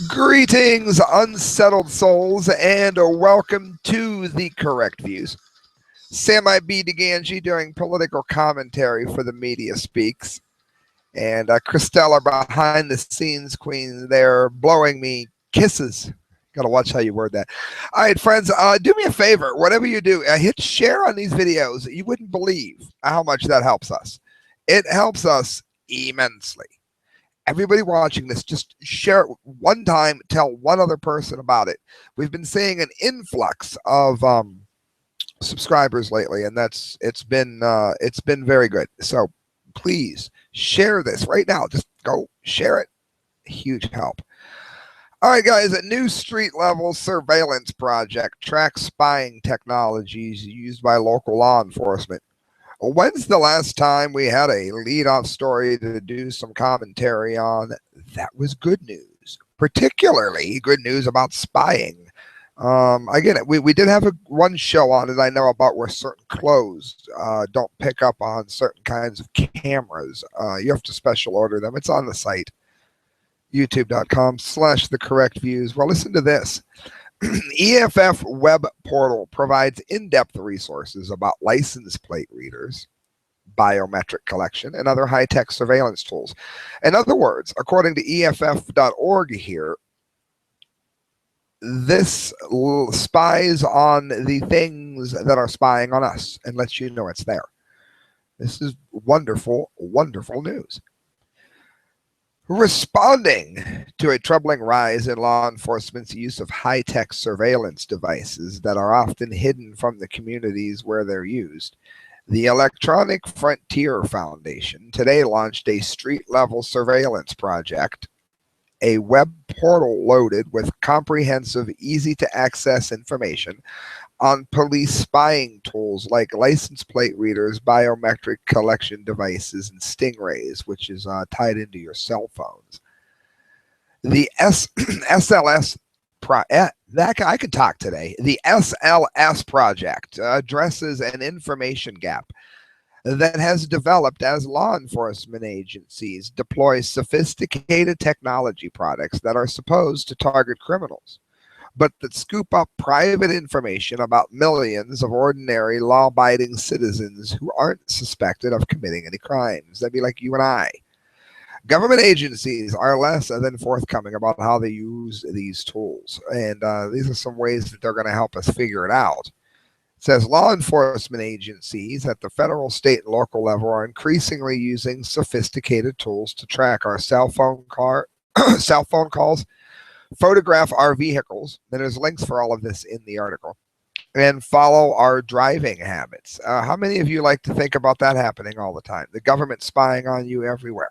Greetings, unsettled souls, and welcome to the Correct Views. Sam Di Gangi doing political commentary for the Media Speaks, and Christelle, our behind the scenes queen, there blowing me kisses. Gotta watch how you word that. All right, friends, do me a favor. Whatever you do, hit share on these videos. You wouldn't believe how much that helps us. It helps us immensely. Everybody watching this, just share it one time, tell one other person about it. We've been seeing an influx of subscribers lately, and it's been very good. So please share this right now. Just go share it. Huge help. All right, guys, a new street level surveillance project tracks spying technologies used by local law enforcement. When's the last time we had a lead-off story to do some commentary on? That was good news, particularly good news about spying. Again, we did have one show on it I know about where certain clothes don't pick up on certain kinds of cameras. You have to special order them. It's on the site, youtube.com/thecorrectviews. Well, listen to this. EFF web portal provides in-depth resources about license plate readers, biometric collection, and other high-tech surveillance tools. In other words, according to EFF.org here, this spies on the things that are spying on us and lets you know it's there. This is wonderful, wonderful news. Responding to a troubling rise in law enforcement's use of high-tech surveillance devices that are often hidden from the communities where they're used, the Electronic Frontier Foundation today launched a street-level surveillance project, a web portal loaded with comprehensive, easy-to-access information on police spying tools like license plate readers, biometric collection devices, and stingrays, which is tied into your cell phones. The SLS I could talk today. The SLS project addresses an information gap that has developed as law enforcement agencies deploy sophisticated technology products that are supposed to target criminals, but that scoop up private information about millions of ordinary law-abiding citizens who aren't suspected of committing any crimes. That'd be like you and I. Government agencies are less than forthcoming about how they use these tools, and these are some ways that they're going to help us figure it out. It says law enforcement agencies at the federal, state, and local level are increasingly using sophisticated tools to track our cell phone calls, photograph our vehicles, and there's links for all of this in the article, and follow our driving habits. How many of you like to think about that happening all the time? The government spying on you everywhere.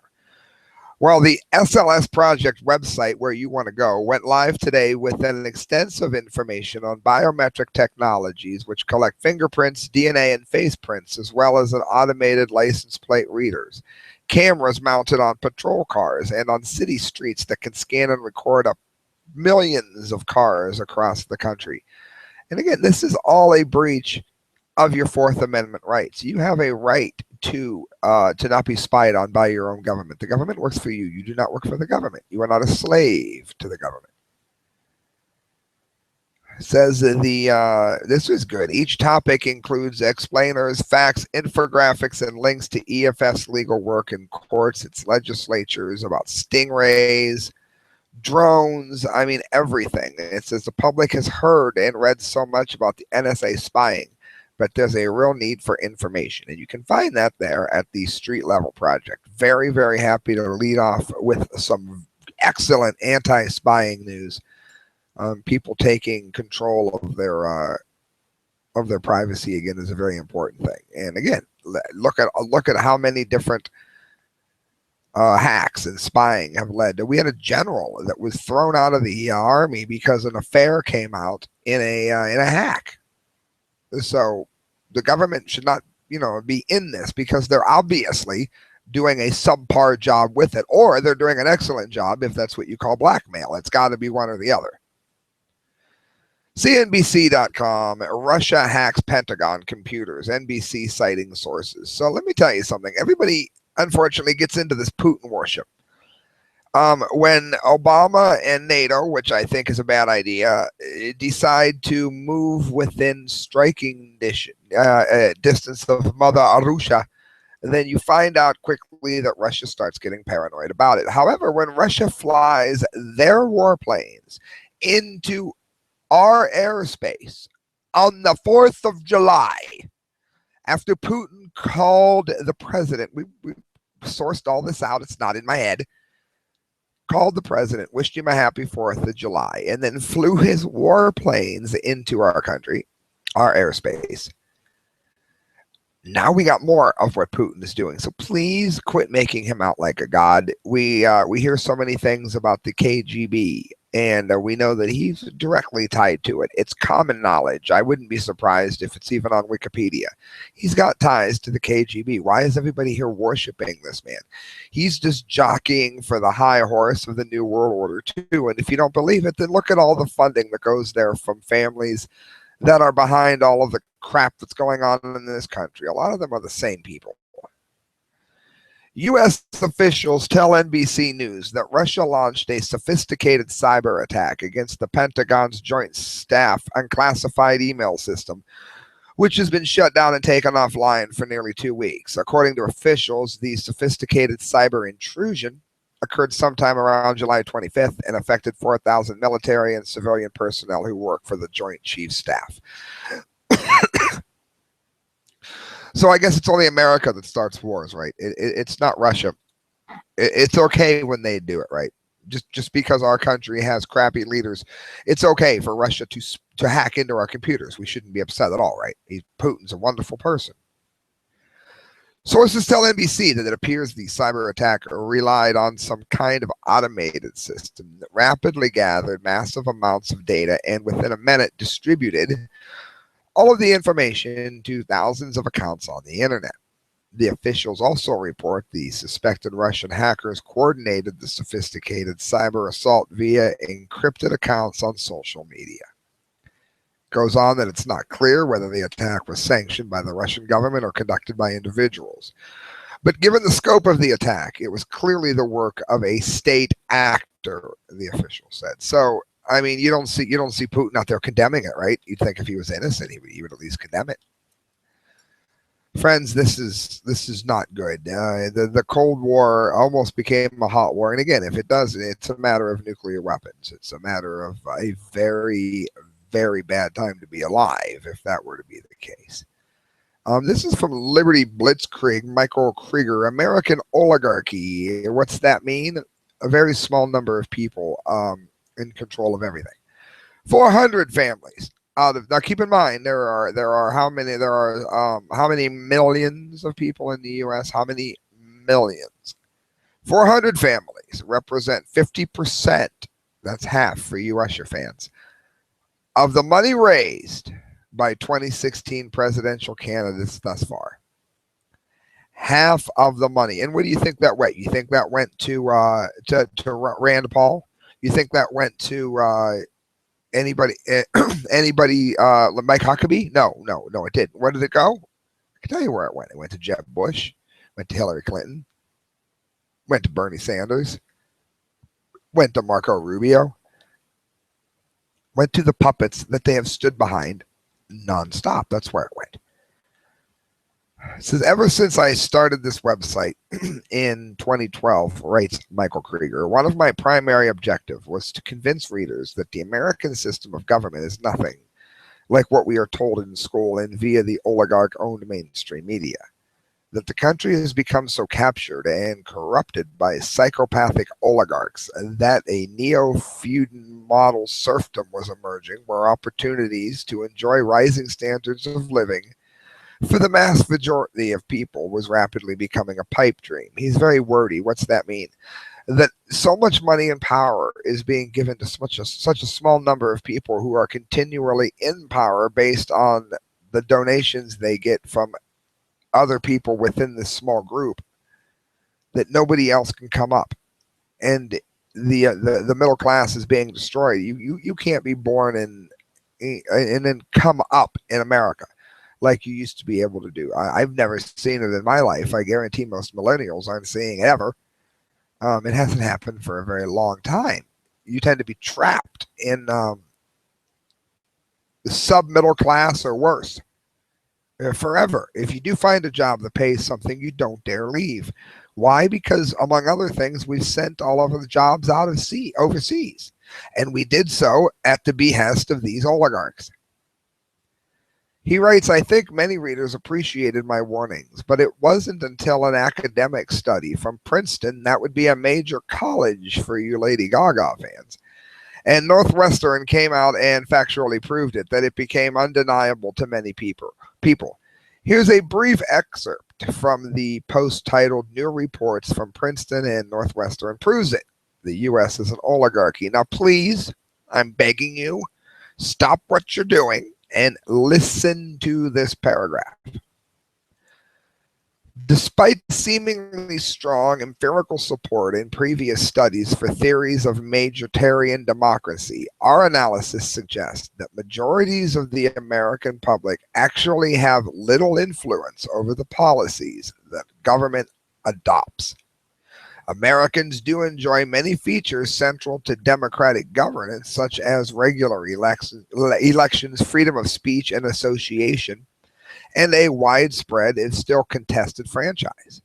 Well, the SLS project website where you want to go went live today with an extensive information on biometric technologies which collect fingerprints, DNA, and face prints, as well as an automated license plate readers, cameras mounted on patrol cars and on city streets that can scan and record up millions of cars across the country. And again, this is all a breach of your Fourth Amendment rights. You have a right to not be spied on by your own government. The government works for you. You do not work for the government. You are not a slave to the government. It says this is good. Each topic includes explainers, facts, infographics, and links to EFF's legal work in courts, its legislatures, about stingrays, drones, I mean everything. It says the public has heard and read so much about the NSA spying, but there's a real need for information, and you can find that there at the street level project. Very, very happy to lead off with some excellent anti-spying news. People taking control of their privacy again is a very important thing. And again, look at how many different hacks and spying have led to. We had a general that was thrown out of the army because an affair came out in a hack. So the government should not, be in this because they're obviously doing a subpar job with it, or they're doing an excellent job if that's what you call blackmail. It's got to be one or the other. CNBC.com, Russia hacks Pentagon computers, NBC citing sources. So let me tell you something. Everybody, unfortunately, gets into this Putin worship. When Obama and NATO, which I think is a bad idea, decide to move within striking distance of Mother Arusha, then you find out quickly that Russia starts getting paranoid about it. However, when Russia flies their warplanes into our airspace on the 4th of July, after Putin called the president, we sourced all this out, it's not in my head, called the president, wished him a happy 4th of July, and then flew his warplanes into our country, our airspace. Now we got more of what Putin is doing. So please quit making him out like a god. We hear so many things about the KGB, and we know that he's directly tied to it. It's common knowledge. I wouldn't be surprised if it's even on Wikipedia. He's got ties to the KGB. Why is everybody here worshiping this man? He's just jockeying for the high horse of the New World Order too. And if you don't believe it, then look at all the funding that goes there from families that are behind all of the crap that's going on in this country. A lot of them are the same people. U.S. officials tell NBC News that Russia launched a sophisticated cyber attack against the Pentagon's Joint Staff Unclassified Email System, which has been shut down and taken offline for nearly 2 weeks. According to officials, the sophisticated cyber intrusion occurred sometime around July 25th and affected 4,000 military and civilian personnel who work for the Joint Chiefs Staff. So I guess it's only America that starts wars, right? It's not Russia. It's okay when they do it, right? Just because our country has crappy leaders, it's okay for Russia to hack into our computers. We shouldn't be upset at all, right? Putin's a wonderful person. Sources tell NBC that it appears the cyber attacker relied on some kind of automated system that rapidly gathered massive amounts of data and within a minute distributed all of the information to thousands of accounts on the internet. The officials also report the suspected Russian hackers coordinated the sophisticated cyber assault via encrypted accounts on social media. Goes on that it's not clear whether the attack was sanctioned by the Russian government or conducted by individuals. But given the scope of the attack, it was clearly the work of a state actor, the official said. So, I mean, you don't see Putin out there condemning it, right? You'd think if he was innocent, he would at least condemn it. Friends, this is not good. The Cold War almost became a hot war, and again, if it does, it's a matter of nuclear weapons. It's a matter of a very, very bad time to be alive if that were to be the case. This is from Liberty Blitzkrieg, Michael Krieger, American oligarchy. What's that mean? A very small number of people in control of everything. 400 families out of, now keep in mind there are how many millions of people in the US? How many millions? 400 families represent 50%. That's half for you Russia fans of the money raised by 2016 presidential candidates thus far. Half of the money. And where do you think that went? You think that went to Rand Paul? You think that went to anybody Mike Huckabee? No, it didn't. Where did it go? I can tell you where it went. It went to Jeb Bush, went to Hillary Clinton, went to Bernie Sanders, went to Marco Rubio, went to the puppets that they have stood behind nonstop. That's where it went. It says, ever since I started this website in 2012, writes Michael Krieger, one of my primary objectives was to convince readers that the American system of government is nothing like what we are told in school and via the oligarch-owned mainstream media. That the country has become so captured and corrupted by psychopathic oligarchs that a neo-feudal model serfdom was emerging where opportunities to enjoy rising standards of living for the mass majority of people was rapidly becoming a pipe dream. He's very wordy. What's that mean? That so much money and power is being given to such a small number of people who are continually in power based on the donations they get from other people within this small group, that nobody else can come up. And the middle class is being destroyed. You can't be born and then come up in America like you used to be able to do. I've never seen it in my life. I guarantee most millennials aren't seeing it ever. It hasn't happened for a very long time. You tend to be trapped in the sub-middle class or worse forever. If you do find a job that pays something, you don't dare leave. Why? Because, among other things, we've sent all of the jobs out of overseas. And we did so at the behest of these oligarchs. He writes, I think many readers appreciated my warnings, but it wasn't until an academic study from Princeton, that would be a major college for you Lady Gaga fans, and Northwestern came out and factually proved it, that it became undeniable to many people. Here's a brief excerpt from the post titled New Reports from Princeton and Northwestern Proves It. The U.S. is an oligarchy. Now, please, I'm begging you, stop what you're doing and listen to this paragraph. Despite seemingly strong empirical support in previous studies for theories of majoritarian democracy, our analysis suggests that majorities of the American public actually have little influence over the policies that government adopts. Americans do enjoy many features central to democratic governance, such as regular elections, freedom of speech and association, and a widespread and still contested franchise.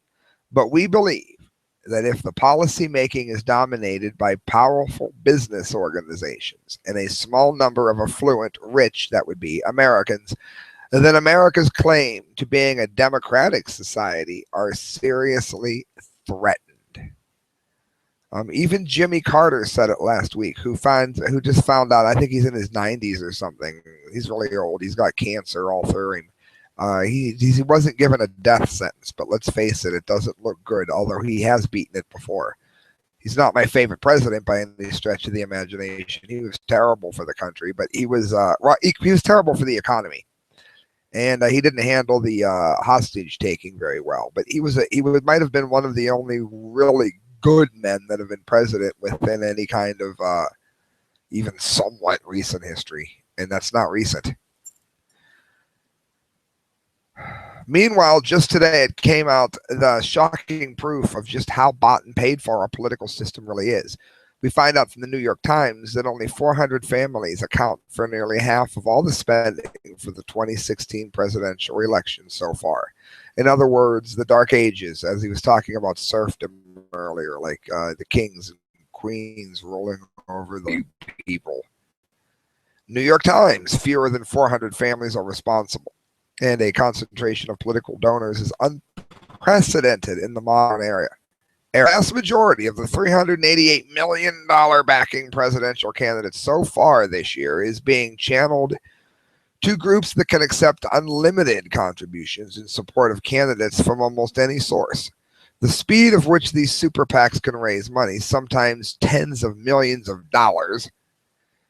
But we believe that if the policy making is dominated by powerful business organizations and a small number of affluent, rich, that would be Americans, then America's claim to being a democratic society are seriously threatened. Even Jimmy Carter said it last week, who just found out, I think he's in his 90s or something. He's really old. He's got cancer all through him. He wasn't given a death sentence, but let's face it, it doesn't look good, although he has beaten it before. He's not my favorite president by any stretch of the imagination. He was terrible for the country, but he was terrible for the economy. And he didn't handle the hostage taking very well. But he might have been one of the only really good men that have been president within any kind of even somewhat recent history, and that's not recent. Meanwhile, just today it came out the shocking proof of just how bought and paid for our political system really is. We find out from the New York Times that only 400 families account for nearly half of all the spending for the 2016 presidential election so far. In other words, the Dark Ages, as he was talking about serfdom earlier, like the kings and queens rolling over the people. New York Times, fewer than 400 families are responsible, and a concentration of political donors is unprecedented in the modern era. A vast majority of the $388 million backing presidential candidates so far this year is being channeled to groups that can accept unlimited contributions in support of candidates from almost any source. The speed of which these super PACs can raise money, sometimes tens of millions of dollars,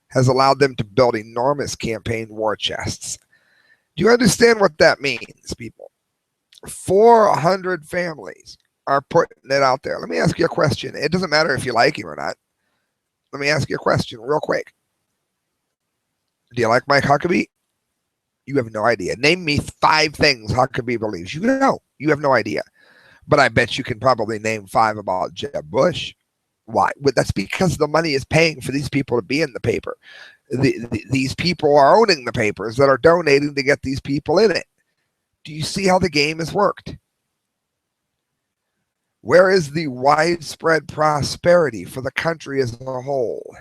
has allowed them to build enormous campaign war chests. Do you understand what that means, people? 400 families are putting it out there. Let me ask you a question. It doesn't matter if you like him or not. Let me ask you a question real quick. Do you like Mike Huckabee? You have no idea. Name me 5 things Huckabee believes. You know, you have no idea. But I bet you can probably name 5 about Jeb Bush. Why? Well, that's because the money is paying for these people to be in the paper. These people are owning the papers that are donating to get these people in it. Do you see how the game has worked? Where is the widespread prosperity for the country as a whole?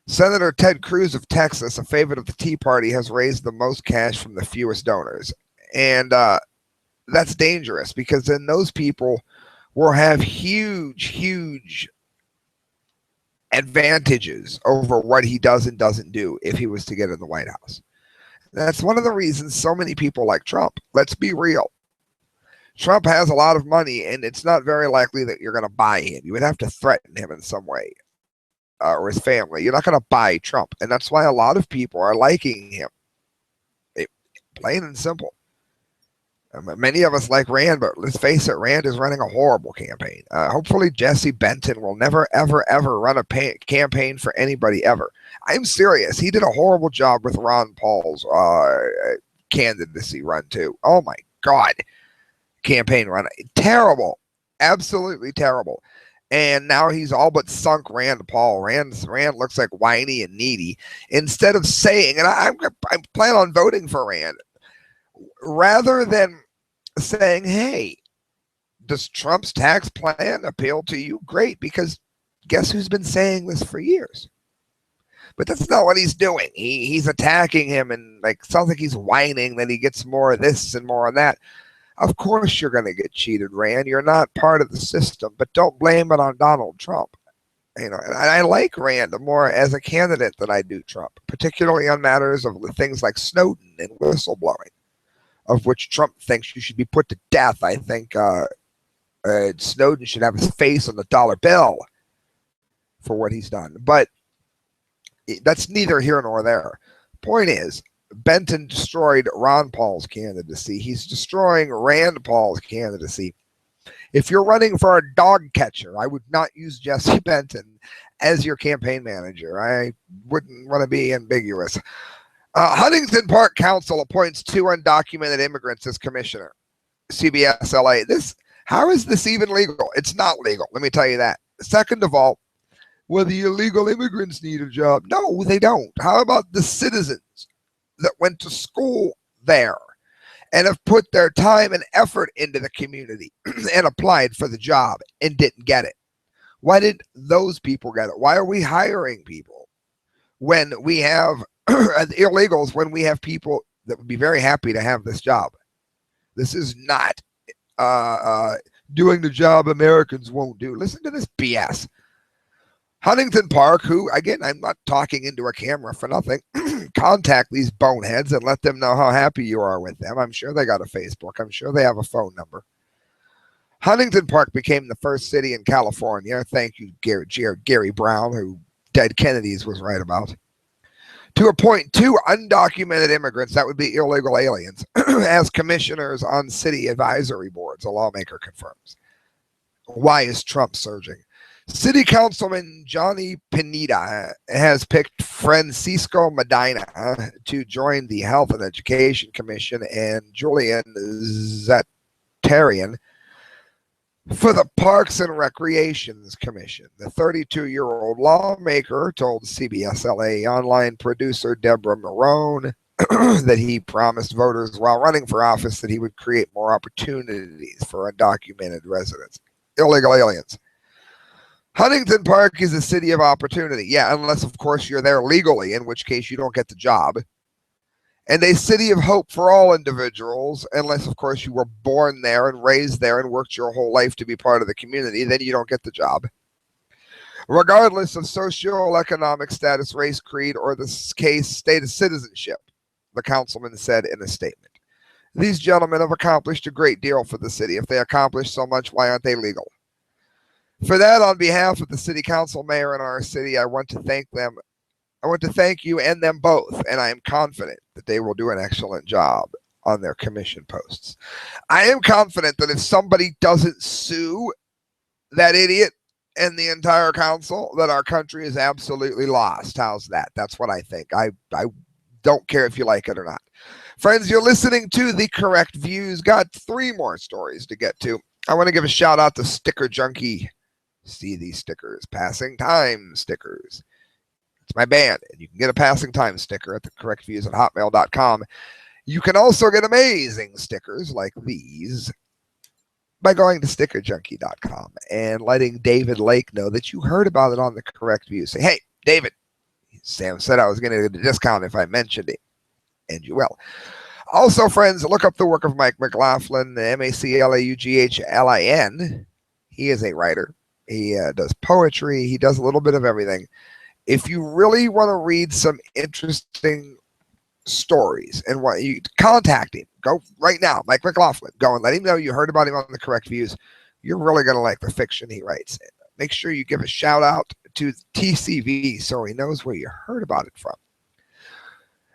Senator Ted Cruz of Texas, a favorite of the Tea Party, has raised the most cash from the fewest donors. And that's dangerous, because then those people will have huge advantages over what he does and doesn't do if he was to get in the White House. That's one of the reasons so many people like Trump. Let's be real. Trump has a lot of money, and it's not very likely that you're going to buy him. You would have to threaten him in some way, or his family. You're not going to buy Trump, and that's why a lot of people are liking him. Plain and simple. Many of us like Rand, but let's face it, Rand is running a horrible campaign. Hopefully Jesse Benton will never, ever run a campaign for anybody ever. I'm serious. He did a horrible job with Ron Paul's candidacy run too. Oh my God. Campaign run. Terrible. Absolutely terrible. And now he's all but sunk Rand Paul. Rand looks like whiny and needy. Instead of saying, and I plan on voting for Rand, rather than saying, hey, does Trump's tax plan appeal to you? Great, because guess who's been saying this for years? But that's not what he's doing. He's attacking him and like sounds like he's whining that he gets more of this and more of that. Of course you're going to get cheated, Rand. You're not part of the system, but don't blame it on Donald Trump. You know, and I like Rand more as a candidate than I do Trump, particularly on matters of things like Snowden and whistleblowing, of which Trump thinks you should be put to death. I think Snowden should have his face on the dollar bill for what he's done. But that's neither here nor there. Point is, Benton destroyed Ron Paul's candidacy. He's destroying Rand Paul's candidacy. If you're running for a dog catcher, I would not use Jesse Benton as your campaign manager. I wouldn't want to be ambiguous. Huntington Park Council appoints 2 undocumented immigrants as commissioner. CBS LA. How is this even legal? It's not legal. Let me tell you that. Second of all, well, the illegal immigrants need a job. No, they don't. How about the citizens that went to school there and have put their time and effort into the community and applied for the job and didn't get it? Why did those people get it? Why are we hiring people when we have illegals, when we have people that would be very happy to have this job? This is not doing the job Americans won't do. Listen to this BS. Huntington Park, who, again, I'm not talking into a camera for nothing, contact these boneheads and let them know how happy you are with them. I'm sure they got a Facebook. I'm sure they have a phone number. Huntington Park became the first city in California, thank you, Gary Brown, who Dead Kennedys was right about, to appoint 2 undocumented immigrants, that would be illegal aliens, as commissioners on city advisory boards, a lawmaker confirms. Why is Trump surging? City Councilman Johnny Pineda has picked Francisco Medina to join the Health and Education Commission and Julian Zatarian for the Parks and Recreations Commission. The 32-year-old lawmaker told CBS LA online producer Deborah Marone that he promised voters while running for office that he would create more opportunities for undocumented residents, illegal aliens. Huntington Park is a city of opportunity. Yeah, unless, of course, you're there legally, in which case you don't get the job. And a city of hope for all individuals, unless, of course, you were born there and raised there and worked your whole life to be part of the community, then you don't get the job. Regardless of socioeconomic status, race, creed, or the case, state of citizenship, the councilman said in a statement. These gentlemen have accomplished a great deal for the city. If they accomplished so much, why aren't they legal? For that, on behalf of the city council, mayor in our city, I want to thank them. I want to thank you and them both, and I am confident that they will do an excellent job on their commission posts. I am confident that if somebody doesn't sue that idiot and the entire council, that our country is absolutely lost. How's that? That's what I think. I don't care if you like it or not. Friends, you're listening to The Correct Views. Got 3 more stories to get to. I want to give a shout out to Sticker Junkie. See these stickers, passing time stickers. It's my band, and you can get a passing time sticker at thecorrectviews@hotmail.com. You can also get amazing stickers like these by going to stickerjunkie.com and letting David Lake know that you heard about it on The Correct Views. Say, hey, David, Sam said I was going to get a discount if I mentioned it, and you will. Also, friends, look up the work of Mike McLaughlin, MacLaughlin. He is a writer. He does poetry. He does a little bit of everything. If you really want to read some interesting stories and want you contact him, go right now, Mike McLaughlin. Go and let him know you heard about him on The Correct Views. You're really going to like the fiction he writes. Make sure you give a shout out to TCV so he knows where you heard about it from.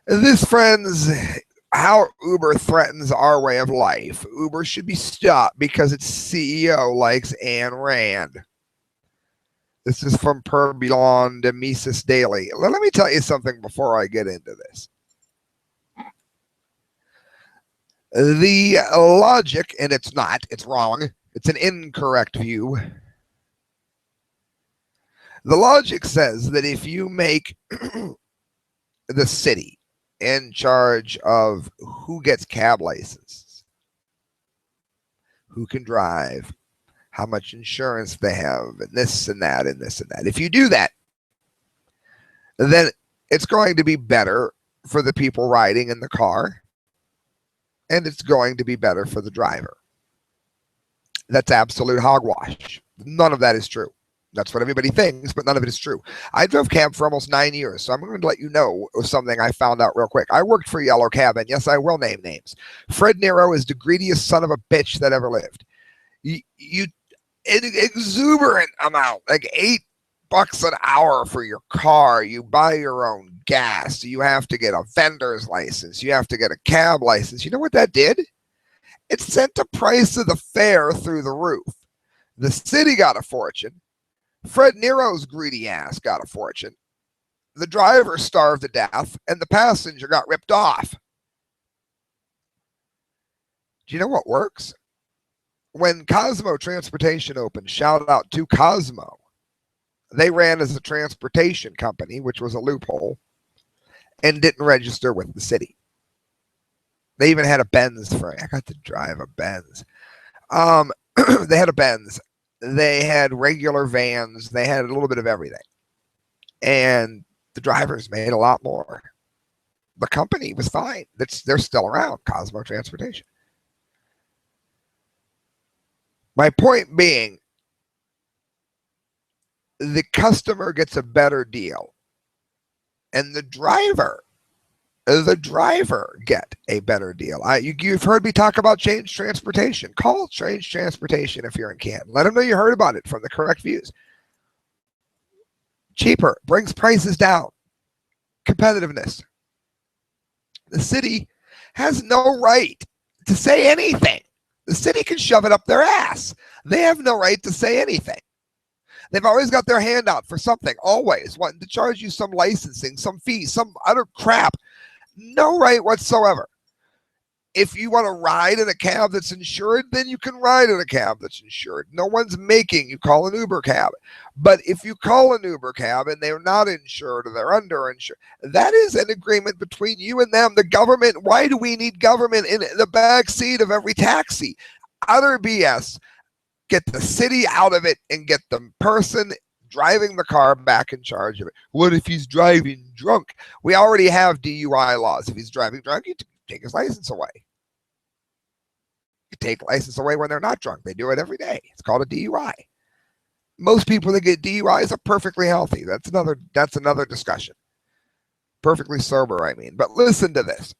This, friends, how Uber threatens our way of life. Uber should be stopped because its CEO likes Ayn Rand. This is from Perbilon de Mises Daily. Let me tell you something before I get into this. The logic, and it's not, it's wrong, It's an incorrect view. The logic says that if you make the city in charge of who gets cab licenses, who can drive, how much insurance they have, and this and that and this and that. If you do that, then it's going to be better for the people riding in the car, and it's going to be better for the driver. That's absolute hogwash. None of that is true. That's what everybody thinks, but none of it is true. I drove cab for almost 9 years, so I'm going to let you know something I found out real quick. I worked for Yellow Cab, and yes, I will name names. Fred Nero is the greediest son of a bitch that ever lived. An exuberant amount, like $8 an hour for your car. You buy your own gas. You have to get a vendor's license. You have to get a cab license. You know what that did? It sent the price of the fare through the roof. The city got a fortune. Fred Nero's greedy ass got a fortune. The driver starved to death, and the passenger got ripped off. Do you know what works? When Cosmo Transportation opened, shout out to Cosmo. They ran as a transportation company, which was a loophole, and didn't register with the city. They even had a Benz I got to drive a Benz. They had a Benz. They had regular vans. They had a little bit of everything. And the drivers made a lot more. The company was fine. They're still around, Cosmo Transportation. My point being, the customer gets a better deal, and the driver get a better deal. You've heard me talk about Change Transportation. Call Change Transportation if you're in Canton. Let them know you heard about it from the correct views. Cheaper, brings prices down. Competitiveness. The city has no right to say anything. The city can shove it up their ass. They have no right to say anything. They've always got their hand out for something, always wanting to charge you some licensing, some fee, some other crap. No right whatsoever. If you want to ride in a cab that's insured, then you can ride in a cab that's insured. No one's making you call an Uber cab. But if you call an Uber cab and they're not insured or they're underinsured, that is an agreement between you and them. The government, why do we need government in the back seat of every taxi? Utter BS. Get the city out of it and get the person driving the car back in charge of it. What if he's driving drunk? We already have DUI laws. If he's driving drunk, you take his license away. You take license away when they're not drunk. They do it every day. It's called a DUI. Most people that get DUIs are perfectly healthy. That's another discussion. Perfectly sober, I mean. But listen to this.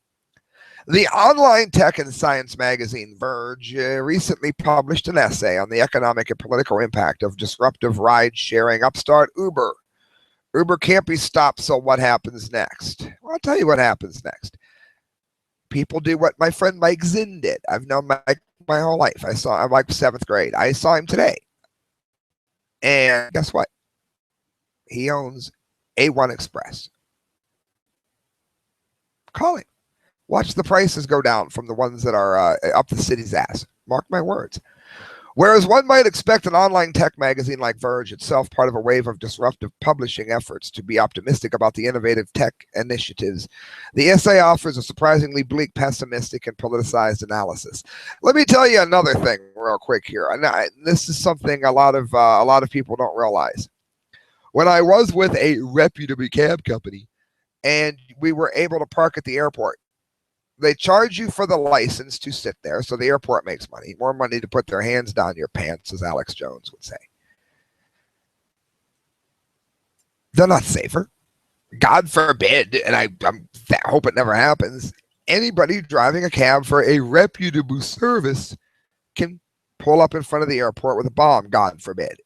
The online tech and science magazine Verge recently published an essay on the economic and political impact of disruptive ride-sharing upstart Uber. Uber can't be stopped, so what happens next? Well, I'll tell you what happens next. People do what my friend Mike Zinn did. I've known Mike my whole life. I'm like 7th grade. I saw him today. And guess what? He owns A1 Express. Call him. Watch the prices go down from the ones that are up the city's ass. Mark my words. Whereas one might expect an online tech magazine like Verge, itself part of a wave of disruptive publishing efforts, to be optimistic about the innovative tech initiatives, the essay offers a surprisingly bleak, pessimistic, and politicized analysis. Let me tell you another thing real quick here. This is something a lot of people don't realize. When I was with a reputable cab company and we were able to park at the airport, they charge you for the license to sit there, so the airport makes money. More money to put their hands down your pants, as Alex Jones would say. They're not safer. God forbid, and I hope it never happens, anybody driving a cab for a reputable service can pull up in front of the airport with a bomb, God forbid.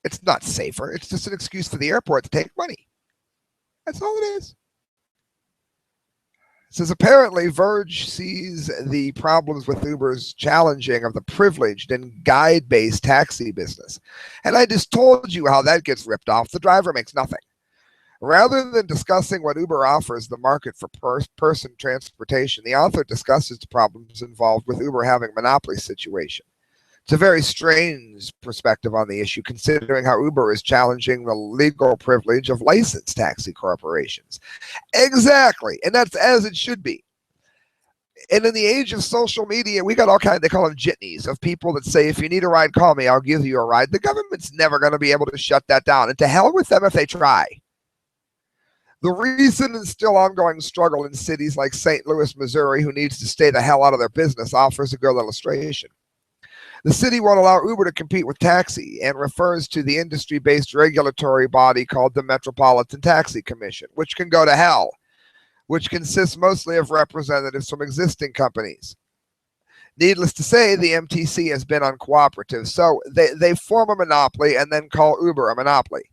It's not safer. It's just an excuse for the airport to take money. That's all it is. It says apparently Verge sees the problems with Uber's challenging of the privileged and guide-based taxi business. And I just told you how that gets ripped off. The driver makes nothing. Rather than discussing what Uber offers the market for person transportation, the author discusses the problems involved with Uber having a monopoly situation. It's a very strange perspective on the issue, considering how Uber is challenging the legal privilege of licensed taxi corporations. Exactly, and that's as it should be. And in the age of social media, we got all kinds, they call them jitneys, of people that say, if you need a ride, call me, I'll give you a ride. The government's never going to be able to shut that down. And to hell with them if they try. The recent and still ongoing struggle in cities like St. Louis, Missouri, who needs to stay the hell out of their business, offers a good illustration. The city won't allow Uber to compete with taxi and refers to the industry-based regulatory body called the Metropolitan Taxi Commission, which can go to hell, which consists mostly of representatives from existing companies. Needless to say, the MTC has been uncooperative, so they form a monopoly and then call Uber a monopoly.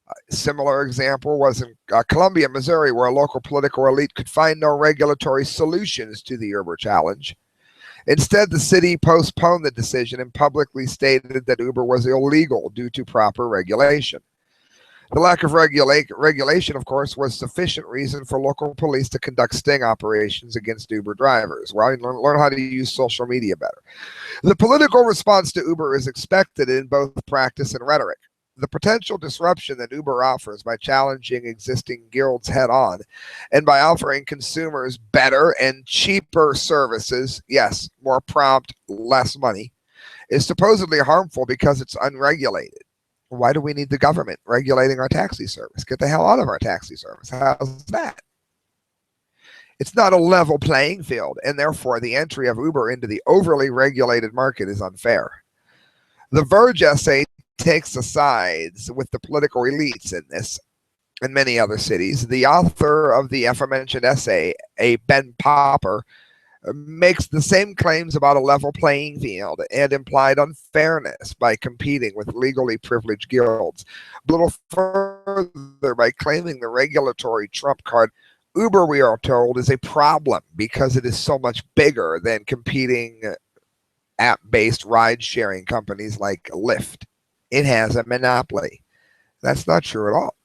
A similar example was in Columbia, Missouri, where a local political elite could find no regulatory solutions to the Uber challenge. Instead, the city postponed the decision and publicly stated that Uber was illegal due to proper regulation. The lack of regulation, of course, was sufficient reason for local police to conduct sting operations against Uber drivers. Well, learn how to use social media better. The political response to Uber is expected in both practice and rhetoric. The potential disruption that Uber offers by challenging existing guilds head-on and by offering consumers better and cheaper services, yes, more prompt, less money, is supposedly harmful because it's unregulated. Why do we need the government regulating our taxi service? Get the hell out of our taxi service. How's that? It's not a level playing field, and therefore the entry of Uber into the overly regulated market is unfair. The Verge essay takes the sides with the political elites in this and many other cities. The author of the aforementioned essay, a Ben Popper, makes the same claims about a level playing field and implied unfairness by competing with legally privileged guilds. A little further, by claiming the regulatory trump card, Uber, we are told, is a problem because it is so much bigger than competing app-based ride-sharing companies like Lyft. It has a monopoly. That's not true at all.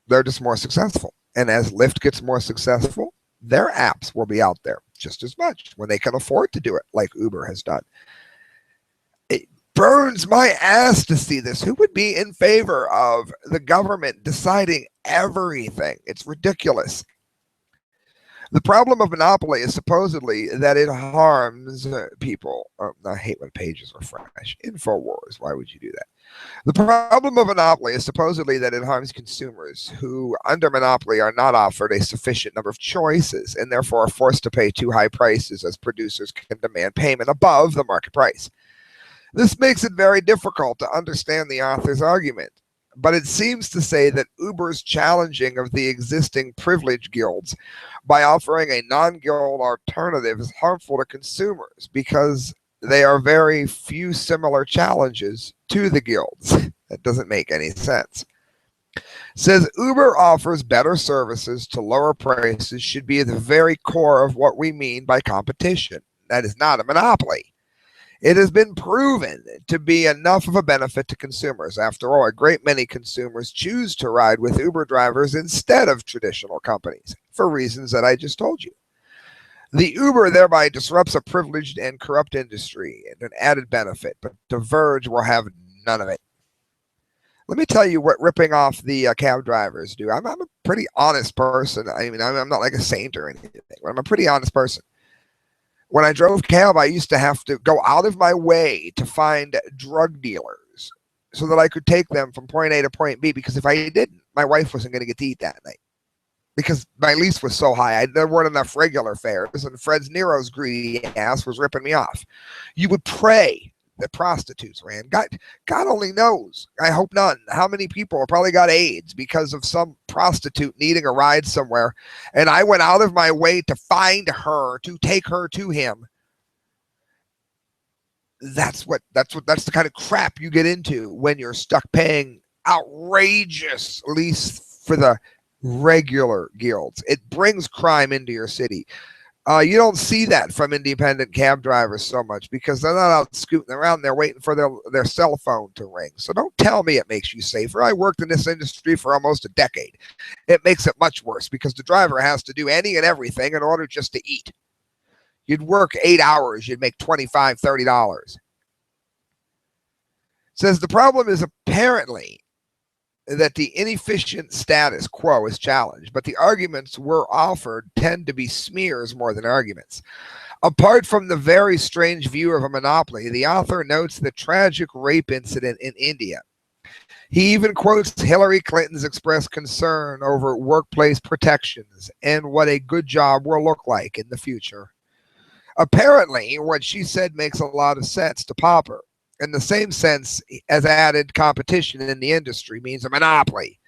They're just more successful. And as Lyft gets more successful, their apps will be out there just as much when they can afford to do it, like Uber has done. It burns my ass to see this. Who would be in favor of the government deciding everything? It's ridiculous. The problem of monopoly is supposedly that it harms people. I hate when pages refresh. InfoWars, why would you do that? The problem of monopoly is supposedly that it harms consumers who, under monopoly, are not offered a sufficient number of choices and therefore are forced to pay too high prices as producers can demand payment above the market price. This makes it very difficult to understand the author's argument, but it seems to say that Uber's challenging of the existing privilege guilds by offering a non-guild alternative is harmful to consumers because there are very few similar challenges to the guilds. That doesn't make any sense. Says Uber offers better services to lower prices should be at the very core of what we mean by competition. That is not a monopoly. It has been proven to be enough of a benefit to consumers. After all, a great many consumers choose to ride with Uber drivers instead of traditional companies for reasons that I just told you. The Uber thereby disrupts a privileged and corrupt industry and an added benefit, but The Verge will have none of it. Let me tell you what ripping off the cab drivers do. I'm a pretty honest person. I mean, I'm not like a saint or anything, but I'm a pretty honest person. When I drove cab, I used to have to go out of my way to find drug dealers so that I could take them from point A to point B, because if I didn't, my wife wasn't going to get to eat that night because my lease was so high. There weren't enough regular fares, and Fred Nero's greedy ass was ripping me off. You would pray that prostitutes ran. God only knows. I hope none. How many people probably got AIDS because of some prostitute needing a ride somewhere, and I went out of my way to find her, to take her to him. That's the kind of crap you get into when you're stuck paying outrageous lease for the regular guilds. It brings crime into your city. You don't see that from independent cab drivers so much because they're not out scooting around. They're waiting for their cell phone to ring. So don't tell me it makes you safer. I worked in this industry for almost a decade. It makes it much worse because the driver has to do any and everything in order just to eat. You'd work 8 hours. You'd make $25, $30. Says the problem is apparently that the inefficient status quo is challenged, but the arguments we're offered tend to be smears more than arguments. Apart from the very strange view of a monopoly, the author notes the tragic rape incident in India. He even quotes Hillary Clinton's expressed concern over workplace protections and what a good job will look like in the future. Apparently, what she said makes a lot of sense to Popper, in the same sense as added competition in the industry means a monopoly.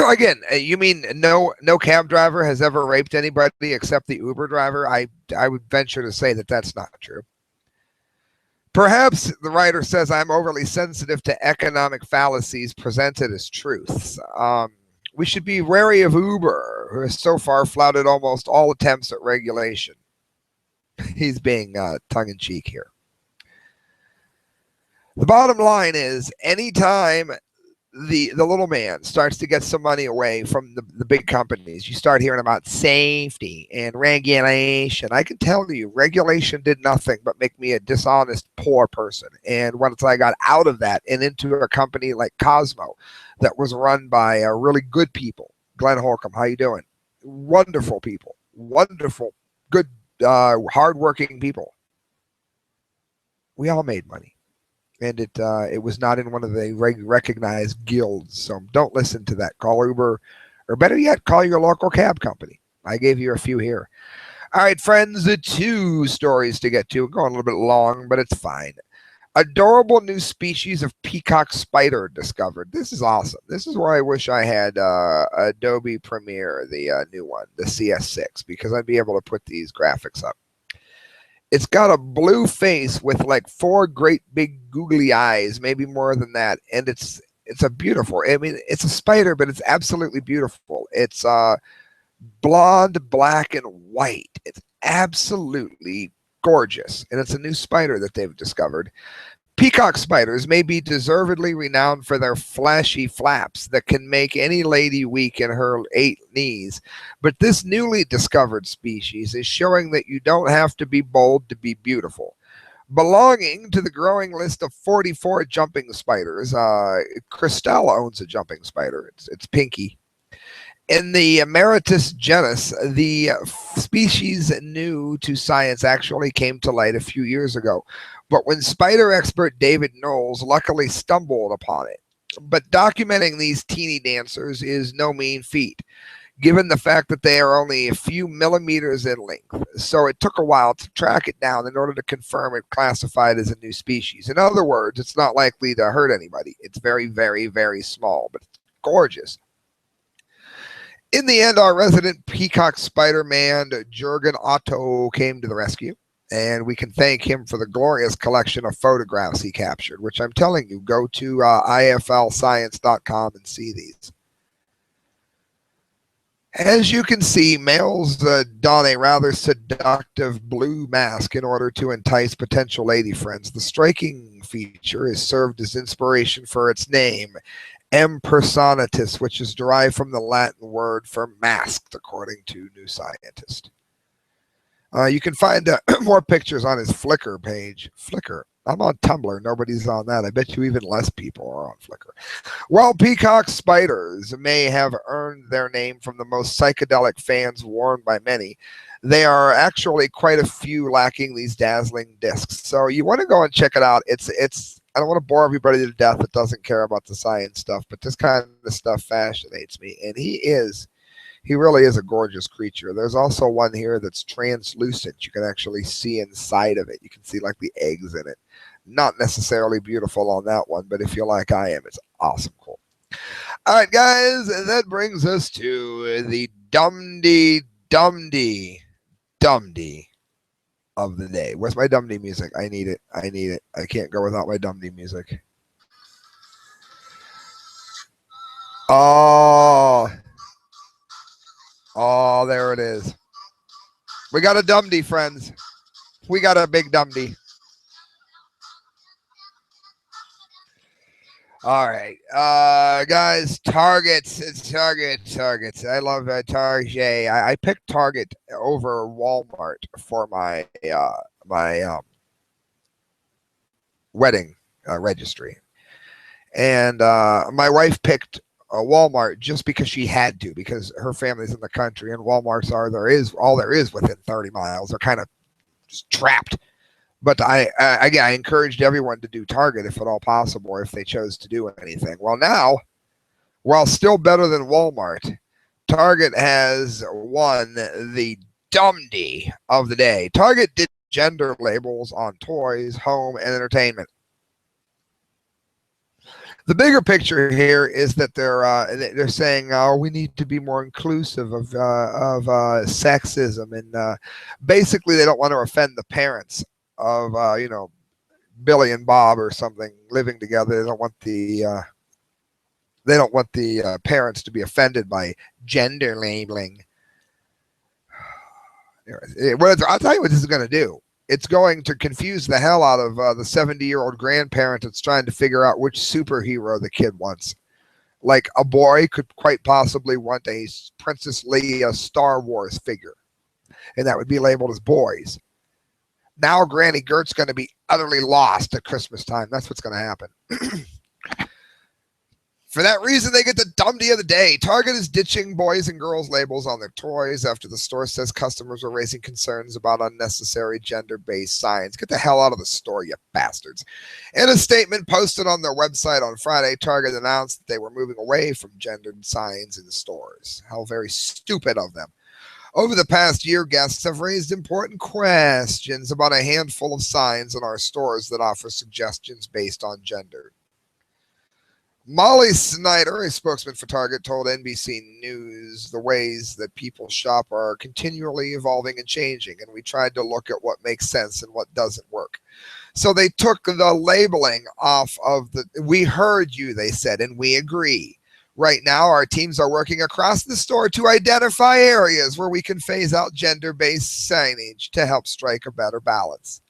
Again, you mean no cab driver has ever raped anybody except the Uber driver? I would venture to say that that's not true. Perhaps the writer says I'm overly sensitive to economic fallacies presented as truths. We should be wary of Uber, who has so far flouted almost all attempts at regulation. He's being tongue-in-cheek here. The bottom line is, anytime the little man starts to get some money away from the big companies, you start hearing about safety and regulation. I can tell you, regulation did nothing but make me a dishonest, poor person. And once I got out of that and into a company like Cosmo that was run by really good people, Glenn Holcomb, how you doing? Wonderful people, wonderful, good, hardworking people. We all made money. And it was not in one of the recognized guilds. So don't listen to that. Call Uber, or better yet, call your local cab company. I gave you a few here. All right, friends, the 2 stories to get to. We're going a little bit long, but it's fine. Adorable new species of peacock spider discovered. This is awesome. This is where I wish I had Adobe Premiere, the new one, the CS6, because I'd be able to put these graphics up. It's got a blue face with like 4 great big googly eyes, maybe more than that. And it's a beautiful, I mean, it's a spider, but it's absolutely beautiful. It's blonde, black, and white. It's absolutely gorgeous. And it's a new spider that they've discovered. Peacock spiders may be deservedly renowned for their flashy flaps that can make any lady weak in her 8 knees. But this newly discovered species is showing that you don't have to be bold to be beautiful. Belonging to the growing list of 44 jumping spiders, Christelle owns a jumping spider. It's Pinky. In the Emeritus genus, the species new to science actually came to light a few years ago. But when spider expert David Knowles luckily stumbled upon it. But documenting these teeny dancers is no mean feat, given the fact that they are only a few millimeters in length. So it took a while to track it down in order to confirm it classified as a new species. In other words, it's not likely to hurt anybody. It's very, very, very small, but it's gorgeous. In the end, our resident peacock spider man, Jürgen Otto, came to the rescue. And we can thank him for the glorious collection of photographs he captured, which I'm telling you, go to iflscience.com and see these. As you can see, males don a rather seductive blue mask in order to entice potential lady friends. The striking feature is served as inspiration for its name, M. personatus, which is derived from the Latin word for masked, according to New Scientist. You can find more pictures on his Flickr page. Flickr. I'm on Tumblr. Nobody's on that. I bet you even less people are on Flickr. While peacock spiders may have earned their name from the most psychedelic fans worn by many, they are actually quite a few lacking these dazzling discs. So you want to go and check it out. It's. I don't want to bore everybody to death that doesn't care about the science stuff, but this kind of stuff fascinates me. And he really is a gorgeous creature. There's also one here that's translucent. You can actually see inside of it. You can see like the eggs in it. Not necessarily beautiful on that one, but if you're like I am, it's awesome cool. All right, guys, that brings us to the DUMBDEE of the day. Where's my DUMBDEE music? I need it. I need it. I can't go without my DUMBDEE music. Oh, there it is. We got a DUMBDEE, friends. We got a big DUMBDEE. All right, guys, Targets. It's Targets. I love Target. I picked Target over Walmart for my wedding registry. And my wife picked a Walmart just because she had to, because her family's in the country and Walmarts are all there is within 30 miles. They're kind of just trapped. But I encouraged everyone to do Target if at all possible, or if they chose to do anything. Well, now, while still better than Walmart, Target has won the DUMBDEE of the day. Target did gender labels on toys, home, and entertainment. The bigger picture here is that they're saying, we need to be more inclusive of sexism, and basically they don't want to offend the parents of Billy and Bob or something living together. They don't want the parents to be offended by gender labeling. I'll tell you what this is going to do. It's going to confuse the hell out of the 70-year-old grandparent that's trying to figure out which superhero the kid wants. Like, a boy could quite possibly want a Princess Leia Star Wars figure, and that would be labeled as boys. Now Granny Gert's going to be utterly lost at Christmas time. That's what's going to happen. For that reason, they get the DUMBDEE of the day. Target is ditching boys and girls labels on their toys after the store says customers were raising concerns about unnecessary gender-based signs. Get the hell out of the store, you bastards. In a statement posted on their website on Friday, Target announced that they were moving away from gendered signs in the stores. How very stupid of them. Over the past year, guests have raised important questions about a handful of signs in our stores that offer suggestions based on gender. Molly Snyder, a spokesman for Target, told NBC News the ways that people shop are continually evolving and changing, and we tried to look at what makes sense and what doesn't work. So they took the labeling off of we heard you, they said, and we agree. Right now, our teams are working across the store to identify areas where we can phase out gender-based signage to help strike a better balance.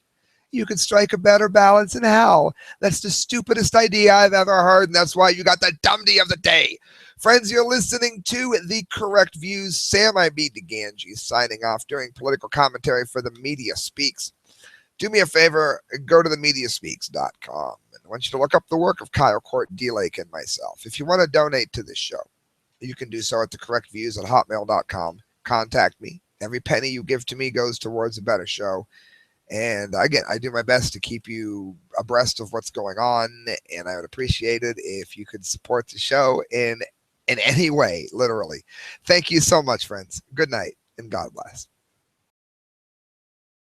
You can strike a better balance in hell. That's the stupidest idea I've ever heard, and that's why you got the DUMBDEE of the day. Friends, you're listening to The Correct Views. Sam Di Gangi signing off during political commentary for The Media Speaks. Do me a favor, go to themediaspeaks.com. And I want you to look up the work of Kyle Court, D-Lake, and myself. If you want to donate to this show, you can do so at thecorrectviews@hotmail.com. Contact me. Every penny you give to me goes towards a better show. And again, I do my best to keep you abreast of what's going on, and I would appreciate it if you could support the show in any way, literally. Thank you so much, friends. Good night, and God bless.